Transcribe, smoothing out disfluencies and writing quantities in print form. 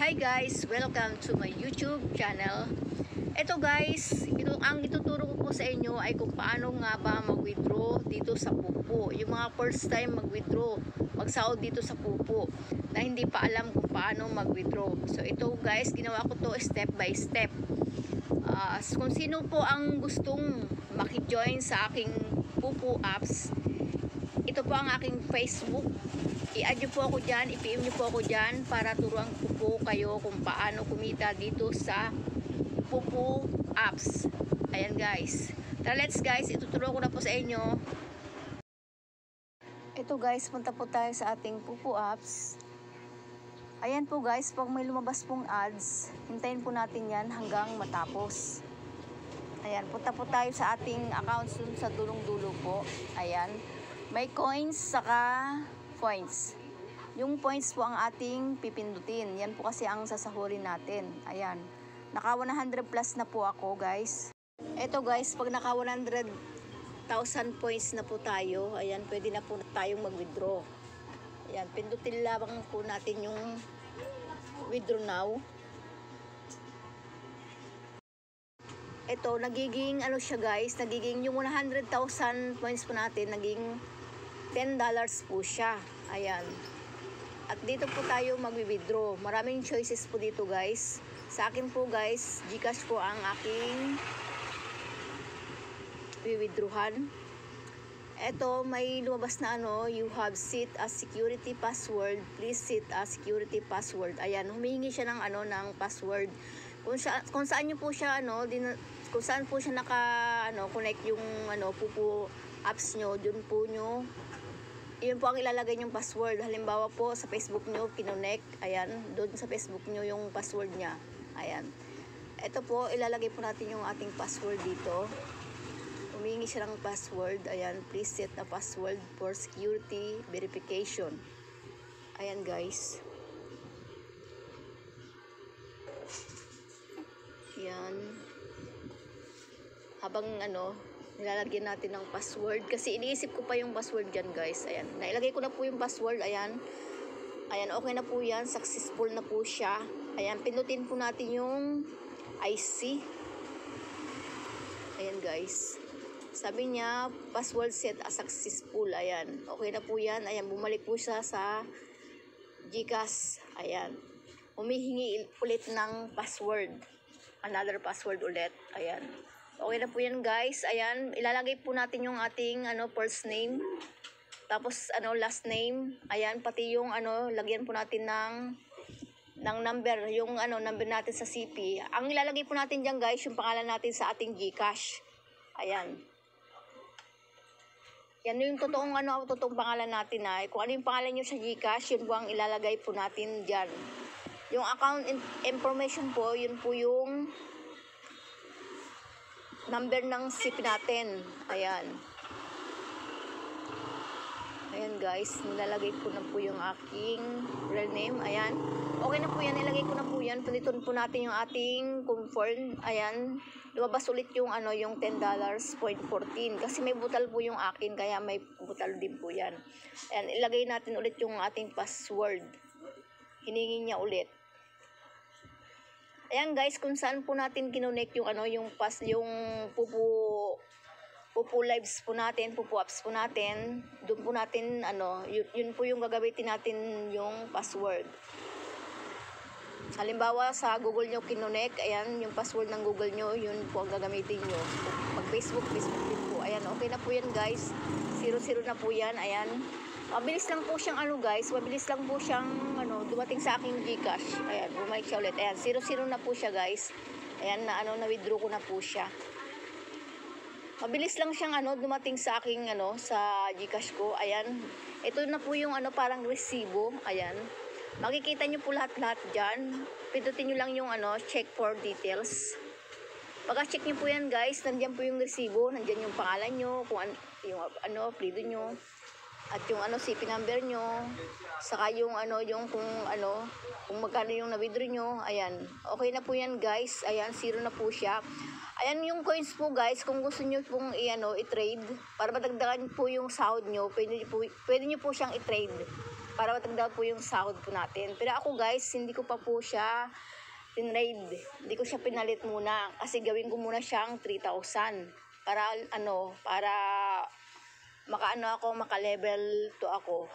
Hi guys! Welcome to my YouTube channel. Ito guys, ang ituturo ko po sa inyo ay kung paano nga ba mag-withdraw dito sa Pupo. Yung mga first time mag-withdraw, mag-sahod dito sa Pupo na hindi pa alam kung paano mag-withdraw. So ito guys, ginawa ko to step by step. Kung sino po ang gustong maki-join sa aking Pupo apps, ito po ang aking Facebook. I-add nyo po ako dyan, i-PM nyo po ako dyan para turuan ko po kayo kung paano kumita dito sa Pupo apps. Ayan guys. Tara let's guys, ituturo ko na po sa inyo. Ito guys, punta po tayo sa ating Pupo apps. Ayan po guys, pag may lumabas pong ads, hintayin po natin yan hanggang matapos. Ayan, punta po tayo sa ating accounts dun sa dulong-dulo po. Ayan. May coins saka points. Yung points po ang ating pipindutin. Yan po kasi ang sasahurin natin. Ayan. Naka 100 plus na po ako guys. Eto guys, pag naka 100,000 points na po tayo, ayan, pwede na po tayong mag-withdraw. Ayan, pindutin lamang po natin yung withdraw now. Ito, nagiging ano siya guys, nagiging yung 100,000 points po natin, naging $10 po siya. Ayan. At dito po tayo mag-withdraw. Maraming choices po dito guys. Sa akin po guys, GCash po ang aking withdrawhan. Ito, may lumabas na ano, you have set a security password. Please set a security password. Ayan, humihingi siya ng ano, ng password. Kung saan niyo po siya ano, kung saan po siya connect yung ano, Pupo apps nyo, yun po ang ilalagay yung password. Halimbawa po sa Facebook nyo, kinonect, ayan, doon sa Facebook nyo yung password niya. Ayan. Ito po, ilalagay po natin yung ating password dito. Humingi siya ng password. Ayan, please set a password for security verification. Ayan guys. Ayan. Habang ano, nilalagyan natin ng password. Kasi iniisip ko pa yung password dyan guys. Ayan. Nailagay ko na po yung password. Ayan. Ayan. Okay na po yan. Successful na po siya. Ayan. Pinutin po natin yung IC. Ayan guys. Sabi niya, password set as successful. Ayan. Okay na po yan. Ayan. Bumalik po siya sa GCash. Ayan. Humihingi ulit ng password. Another password ulit. Ayan. Okay na po yan guys. Ayan, ilalagay po natin yung ating ano, first name. Tapos ano, last name. Ayan, pati yung ano, lagyan po natin ng number, yung ano, number natin sa CP. Ang ilalagay po natin diyan guys, yung pangalan natin sa ating GCash. Ayan. Yan yung totoong ano, totoong pangalan natin na. Kung ano yung pangalan niyo sa GCash, yun po ang ilalagay po natin diyan. Yung account information po, yun po yung number ng CP natin. Ayan. Ayan guys, nilalagay ko na po yung aking real name. Ayan. Okay na po yan, nilagay ko na po yan. Puniton po natin yung ating confirm. Ayan. Lumabas ulit yung ano, yung $10.14. Kasi may butal po yung akin, kaya may butal din po yan. Ayan, ilagay natin ulit yung ating password. Hiningi niya ulit. Ayan guys, kung saan po natin kinonect yung ano, yung Pupo lives po natin, Pupo apps po natin, doon po natin ano, yun po yung gagamitin natin yung password. Halimbawa sa Google nyo kinonect, ayan, yung password ng Google nyo, yun po ang gagamitin nyo. Pag Facebook din po. Ayan, okay na po yan guys. 00 na po yan, ayan. Mabilis lang po siyang ano guys, mabilis lang po siyang ano, dumating sa aking GCash. Ayan, bumalik siya ulit. Ayan, 00 na po siya guys. Ayan, na-withdraw ko na po siya. Mabilis lang siyang ano, dumating sa aking ano, sa GCash ko. Ayan, ito na po yung ano, parang resibo. Ayan, makikita nyo po lahat-lahat dyan. Pindutin nyo lang yung ano, check for details. Pagka-check nyo po yan guys, nandiyan po yung resibo. Nandiyan yung pangalan nyo, kung yung ano, apelido nyo. At yung ano, CP number nyo, saka yung ano, yung kung magkano yung na-withdraw nyo. Ayan, okay na po yan guys. Ayan, 0 na po siya. Ayan yung coins po guys, kung gusto nyo pong i-trade, para madagdagan po yung sahod nyo, pwede nyo po siyang i-trade. para matagdaw po yung sahod po natin. Pero ako guys, hindi ko pa po siya tinrade. Hindi ko siya pinalit muna kasi gawin ko muna siyang 3,000 para para maka-level 2 ako.